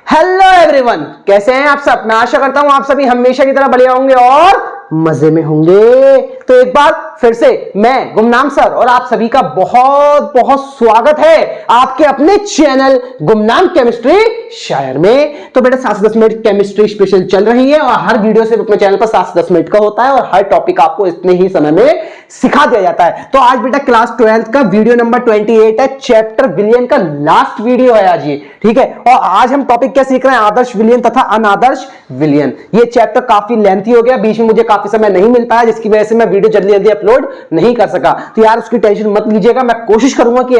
Hello everyone, कैसे हैं आप सब। मैं आशा करता हूं आप सभी हमेशा की तरह बढ़िया होंगे और मजे में होंगे। तो एक बार फिर से मैं गुमनाम सर और आप सभी का बहुत बहुत स्वागत है आपके अपने चैनल गुमनाम केमिस्ट्री शायर में। तो बेटा 7 से 10 मिनट केमिस्ट्री स्पेशल चल रही है और हर वीडियो से अपने चैनल पर 7 से 10 मिनट का होता है और हर टॉपिक आपको इतने ही समय में सिखा दिया जाता है। तो आज बेटा क्लास 12 का वीडियो नंबर 28 है, चैप्टर विलयन का लास्ट वीडियो है आज ये, ठीक है। और आज हम टॉपिक क्या सीख रहे हैं, आदर्श विलयन तथा अनादर्श विलयन। ये चैप्टर काफी लेंथी हो गया, बीच में मुझे काफी समय नहीं मिल पाया जिसकी वजह से मैं वीडियो जल्दी जल्दी अपलोड नहीं कर सका। तो यार उसकी टेंशन मत लीजिएगा, मैं कोशिश करूंगा कि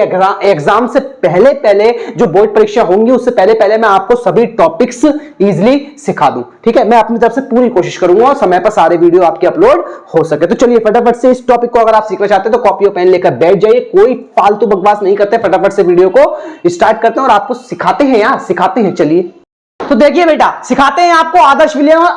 एग्जाम से पहले पहले जो बोर्ड परीक्षा होंगी उससे पहले पहले मैं आपको सभी टॉपिक्स इजीली सिखा दूं, ठीक है। मैं अपनी तरफ से पूरी कोशिश करूंगा और समय पर सारे वीडियो आपके अपलोड हो सके। तो चलिए फटाफट से इस टॉपिक को अगर आप सीखना चाहते हैं तो कॉपी और पेन लेकर बैठ जाइए, कोई फालतू बकवास नहीं करते, फटाफट से वीडियो को स्टार्ट करते हैं और आपको सिखाते हैं यार, सिखाते हैं। चलिए तो देखिए बेटा, सिखाते हैं आपको आदर्श विलयन और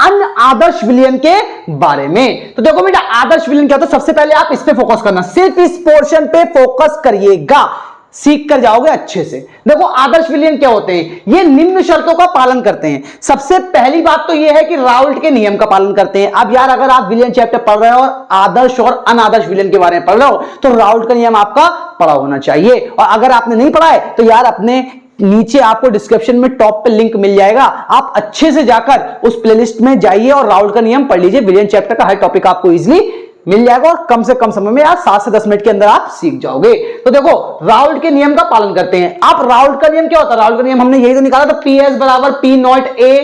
अनादर्श विलयन के बारे में। तो देखो बेटा, आदर्श विलयन क्या होता है, सबसे पहले आप इस पे फोकस करना, सिर्फ इस पोर्शन पे फोकस करिएगा, सीख कर जाओगे अच्छे से। देखो आदर्श विलयन क्या होते हैं, ये निम्न शर्तों का पालन करते हैं। सबसे पहली बात तो ये है कि राउल्ट के नियम का पालन करते हैं। अब यार अगर आप विलयन चैप्टर पढ़ रहे हो और आदर्श और अनादर्श विलयन के बारे में पढ़ रहे हो तो राउल्ट का नियम आपका पढ़ा होना चाहिए। और अगर आपने नहीं पढ़ा है तो यार अपने नीचे आपको डिस्क्रिप्शन में टॉप पे लिंक मिल जाएगा, आप अच्छे से जाकर उस प्लेलिस्ट में जाइए और राउल्ट का नियम पढ़ लीजिए। विलयन चैप्टर का हर टॉपिक आपको इजीली मिल जाएगा और कम से कम समय में यार 7 से 10 मिनट के अंदर आप सीख जाओगे। तो देखो राउल्ट के नियम का पालन करते हैं। आप राउल्ट का नियम क्या होता है, राउल्ट का नियम हमने यही तो निकाला था, PS बराबर P not A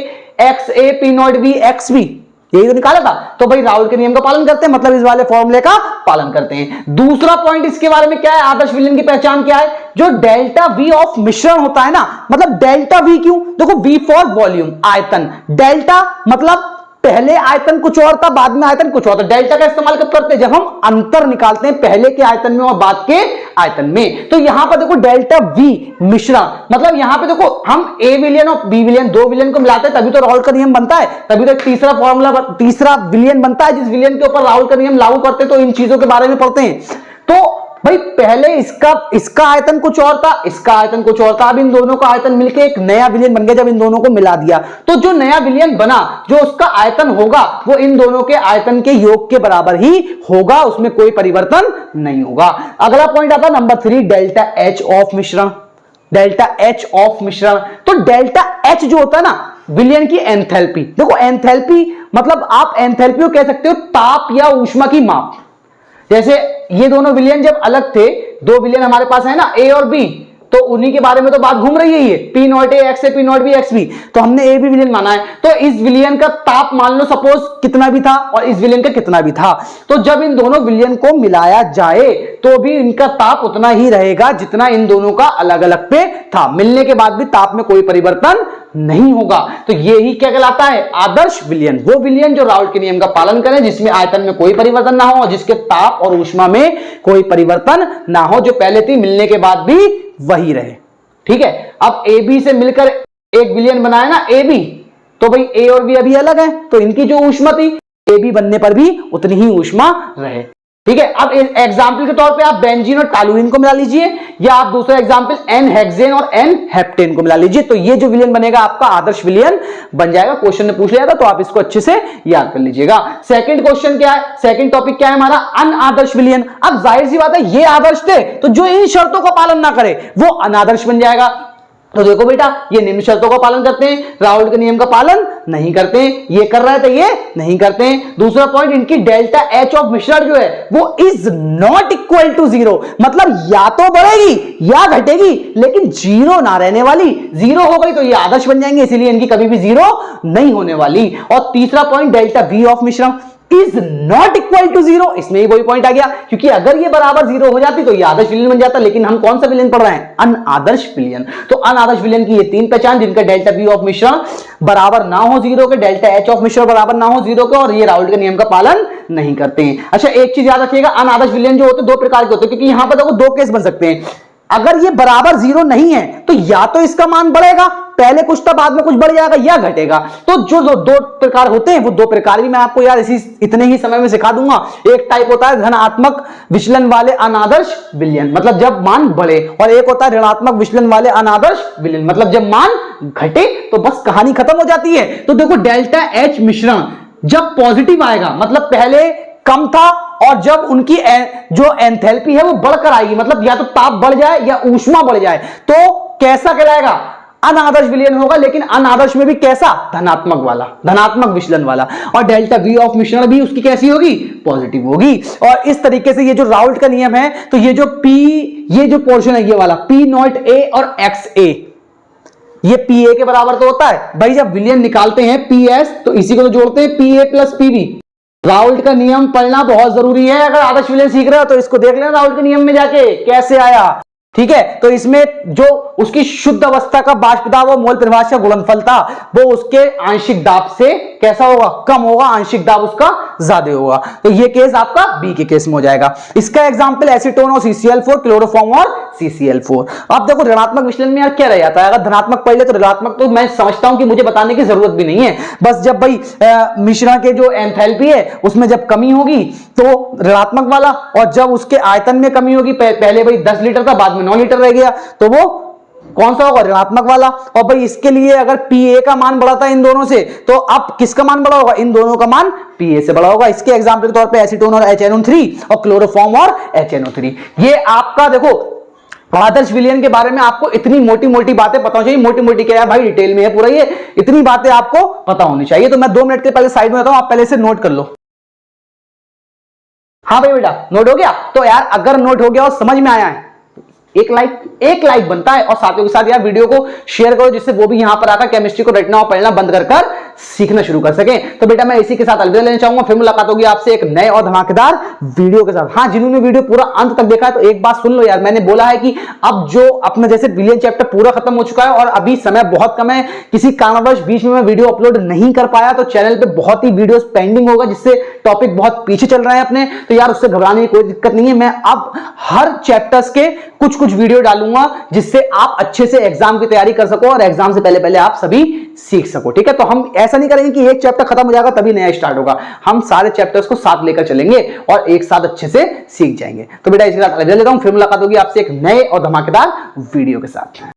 x A P not B x B, यही तो निकाला था। तो भाई राउल्ट के नियम का पालन करते हैं, मतलब इस वाले फॉर्मूले का पालन करते हैं। दूसरा पॉइंट इसके बारे में क्या है, आदर्श विलयन की पहचान क्या है, जो डेल्टा V ऑफ मिश्रण होता है ना, मतलब डेल्टा V क्यों, देखो V फॉर वॉल्यूम, आयतन, डेल्टा मतलब पहले आयतन कुछ और था बाद में आयतन कुछ और था। डेल्टा का इस्तेमाल कब करते हैं, जब हम अंतर निकालते हैं पहले के आयतन में और बाद के आयतन में। तो यहां पर देखो डेल्टा V मिश्रण, मतलब यहां पे देखो हम A विलयन और B विलयन, दो विलयन को मिलाते हैं तभी तो राउल्ट का नियम बनता है, तभी तो तीसरा फॉर्मूला, तीसरा विलयन बनता है जिस विलयन के ऊपर राउल्ट का नियम लागू करते हैं। तो इन चीजों के बारे में पढ़ते हैं। तो भाई पहले इसका आयतन कुछ और था, इसका आयतन कुछ और था, अब इन दोनों का आयतन मिलकर एक नया विलयन बन गया। जब इन दोनों को मिला दिया तो जो नया विलयन बना, जो उसका आयतन होगा वो इन दोनों के आयतन के योग के बराबर ही होगा, उसमें कोई परिवर्तन नहीं होगा। अगला पॉइंट आता है नंबर 3, डेल्टा H ऑफ मिश्रण, डेल्टा H ऑफ मिश्रण। तो डेल्टा H जो होता है ना विलयन की एंथैल्पी, देखो एंथैल्पी मतलब आप एंथैल्पी को कह सकते हो ताप या ऊष्मा की माप। जैसे ये दोनों विलयन जब अलग थे, दो विलयन हमारे पास है ना A और B, तो उन्हीं के बारे में तो बात घूम रही है, ये P not A x A P not B x B, तो हमने A भी विलयन माना है। तो इस विलयन का ताप मान लो सपोज कितना भी था और इस विलयन का कितना भी था, तो जब इन दोनों विलयन को मिलाया जाए तो भी इनका ताप उतना ही रहेगा जितना इन दोनों का अलग अलग पे था। मिलने के बाद भी ताप में कोई परिवर्तन नहीं होगा। तो ये ही क्या कहलाता है, आदर्श विलयन। वो विलयन जो राउल्ट के नियम का पालन करें, जिसमें आयतन में कोई परिवर्तन ना हो और जिसके ताप और ऊष्मा में कोई परिवर्तन ना हो, जो पहले थी मिलने के बाद भी वही रहे, ठीक है। अब ए बी से मिलकर एक विलयन बनाया ना ए बी, तो भाई ए और बी अभी अलग है, तो इनकी जो ऊष्मा थी ए बी बनने पर भी उतनी ही ऊष्मा रहे, ठीक है। अब एग्जाम्पल के तौर पे आप बेंजीन और टॉलुइन को मिला लीजिए, या आप दूसरा एग्जाम्पल एन हेक्सेन और एन हेप्टेन को मिला लीजिए, तो ये जो विलयन बनेगा आपका आदर्श विलयन बन जाएगा। क्वेश्चन में पूछ लिया था तो आप इसको अच्छे से याद कर लीजिएगा। सेकंड क्वेश्चन क्या है, सेकंड टॉपिक क्या है हमारा, अनादर्श विलयन। अब जाहिर सी बात है ये आदर्श थे, तो जो इन शर्तों का पालन ना करे वो अनादर्श बन जाएगा। तो देखो बेटा, ये निम्न शर्तों का पालन करते हैं, राउल्ट के नियम का पालन नहीं करते हैं, ये कर रहे थे ये नहीं करते हैं। दूसरा पॉइंट, इनकी डेल्टा H ऑफ मिश्रण जो है वो इज नॉट इक्वल टू 0, मतलब या तो बढ़ेगी या घटेगी लेकिन 0 ना रहने वाली। 0 हो गई तो ये आदर्श बन जाएंगे, इसीलिए इनकी कभी भी 0 नहीं होने वाली। और तीसरा पॉइंट, डेल्टा V ऑफ मिश्रण इज नॉट इक्वल टू 0, इसमें ही वही पॉइंट आ गया, क्योंकि अगर ये बराबर 0 हो जाती तो ये आदर्श विलयन बन जाता, लेकिन हम कौन सा विलयन पढ़ रहे हैं, अनादर्श विलयन। तो अनादर्श विलयन की ये 3 पहचान, जिनका डेल्टा V ऑफ मिश्रण बराबर ना हो 0 के, डेल्टा H ऑफ मिश्रण बराबर ना हो 0 के, और ये राउल्ट के नियम का पालन नहीं करते हैं। अच्छा एक चीज याद रखिएगा, अनादर्श विलयन जो होते हैं 2 प्रकार के होते हैं, क्योंकि यहां पर देखो 2 केस बन सकते हैं। अगर ये बराबर जीरो नहीं है तो या तो इसका मान बढ़ेगा, पहले कुछ था बाद में कुछ बढ़ जाएगा, या घटेगा। तो जो दो प्रकार होते हैं वो दो प्रकार भी मैं आपको यार इतने ही समय में सिखा दूंगा। एक टाइप होता है धनात्मक विचलन वाले अनादर्श विलयन, मतलब जब मान बढ़े, और एक होता है ऋणात्मक विचलन वाले अनादर्श विलयन, मतलब जब मान घटे तो बस कहानी खत्म हो जाती है। तो देखो डेल्टा एच मिश्रण जब पॉजिटिव आएगा मतलब पहले कम था, और जब उनकी जो एंथैल्पी है वो बढ़कर आएगी, मतलब या तो ताप बढ़ जाए या ऊष्मा बढ़ जाए, तो कैसा कहलाएगा? अनादर्श विलयन होगा। लेकिन अनादर्श में भी कैसा? धनात्मक वाला, धनात्मक विचलन वाला। और डेल्टा वी ऑफ मिश्रण भी उसकी कैसी होगी? पॉजिटिव होगी। और इस तरीके से ये जो राउल्ट का नियम है, तो ये जो ये जो पोर्शन है ये वाला पी नॉट ए और एक्स ए, ये पी ए के बराबर तो होता है भाई। जब विलयन निकालते हैं पी एस तो इसी को तो जोड़ते हैं P A plus P B. Raoult का नियम पढ़ना बहुत जरूरी है। अगर आदर्श विलयन सीख रहे हो तो इसको देख लेना राउल्ट के नियम में जाके कैसे आया, ठीक है। तो इसमें जो उसकी शुद्ध अवस्था का बाष्प दाब और मोल प्रभाष का गुणनफल था वो उसके आंशिक दाब से कैसा होगा? कम होगा, आंशिक दाब उसका ज्यादा होगा। तो ये केस आपका बी के केस में हो जाएगा। इसका एग्जांपल एसीटोन और CCl4, क्लोरोफॉर्म और CCl4। अब देखो ऋणात्मक विचलन में यार क्या रह जाता है? अगर धनात्मक पढ़ ले तो ऋणात्मक तो मैं समझता हूं कि मुझे बताने की जरूरत भी नहीं है। बस जब भाई मिश्रण के जो एंथैल्पी है उसमें जब कमी होगी तो ऋणात्मक वाला, और जब उसके आयतन में कमी होगी, पहले भाई 10 लीटर था बाद में 9 लीटर रह गया, तो वो कौन सा होगा? ऋणात्मक वाला। और भाई इसके लिए अगर Pa का मान बढ़ा था इन दोनों से, तो अब किसका मान बढ़ा होगा? इन दोनों का मान Pa से बढ़ा होगा। इसके एग्जांपल के तौर पे एसीटोन और HNO3 और क्लोरोफॉर्म और HNO3। ये आपका देखो आदर्श विलयन के बारे में आपको इतनी मोटी मोटी बातें पता होनी चाहिए। मोटी मोटी क्या है भाई, डिटेल में है पूरा, ये इतनी बातें आपको पता होनी चाहिए। तो मैं 2 मिनट के पहले साइड में रहता हूं, आप पहले से नोट कर लो। हाँ भाई बेटा नोट हो गया? तो यार अगर नोट हो गया और समझ में आया है, एक लाइक बनता है। और साथियों के साथ यार वीडियो को शेयर करो, जिससे वो भी यहां पर आकर केमिस्ट्री को रटना और पढ़ना बंद कर सीखना शुरू कर सके। तो बेटा मैं इसी के साथ अलविदा लेना चाहूंगा। फिर मुलाकात होगी आपसे एक नए और धमाकेदार वीडियो के साथ। हाँ, जिन्होंने वीडियो पूरा अंत तक देखा है तो एक बात सुन लो यार, मैंने बोला है कि अब जो अपना जैसे विलियन चैप्टर पूरा खत्म हो चुका है और अभी समय बहुत कम है, किसी कारणवश बीच में मैं वीडियो अपलोड नहीं कर पाया, तो चैनल पे बहुत ही वीडियोस पेंडिंग होगा, जिससे टॉपिक बहुत पीछे चल रहे हैं अपने। तो यार उससे घबराने की कोई दिक्कत नहीं है। मैं अब हर चैप्टर्स के कुछ वीडियो डालूंगा, जिससे आप अच्छे से एग्जाम की तैयारी कर सको और एग्जाम से पहले पहले आप सभी सीख सको, ठीक है। तो हम ऐसा नहीं करेंगे कि एक चैप्टर खत्म हो जाएगा तभी नया स्टार्ट होगा। हम सारे चैप्टर्स को साथ लेकर चलेंगे और एक साथ अच्छे से सीख जाएंगे। तो बेटा इसके साथ अलविदा लेता हूं, फिर मुलाकात होगी आपसे एक नए और धमाकेदार वीडियो के साथ।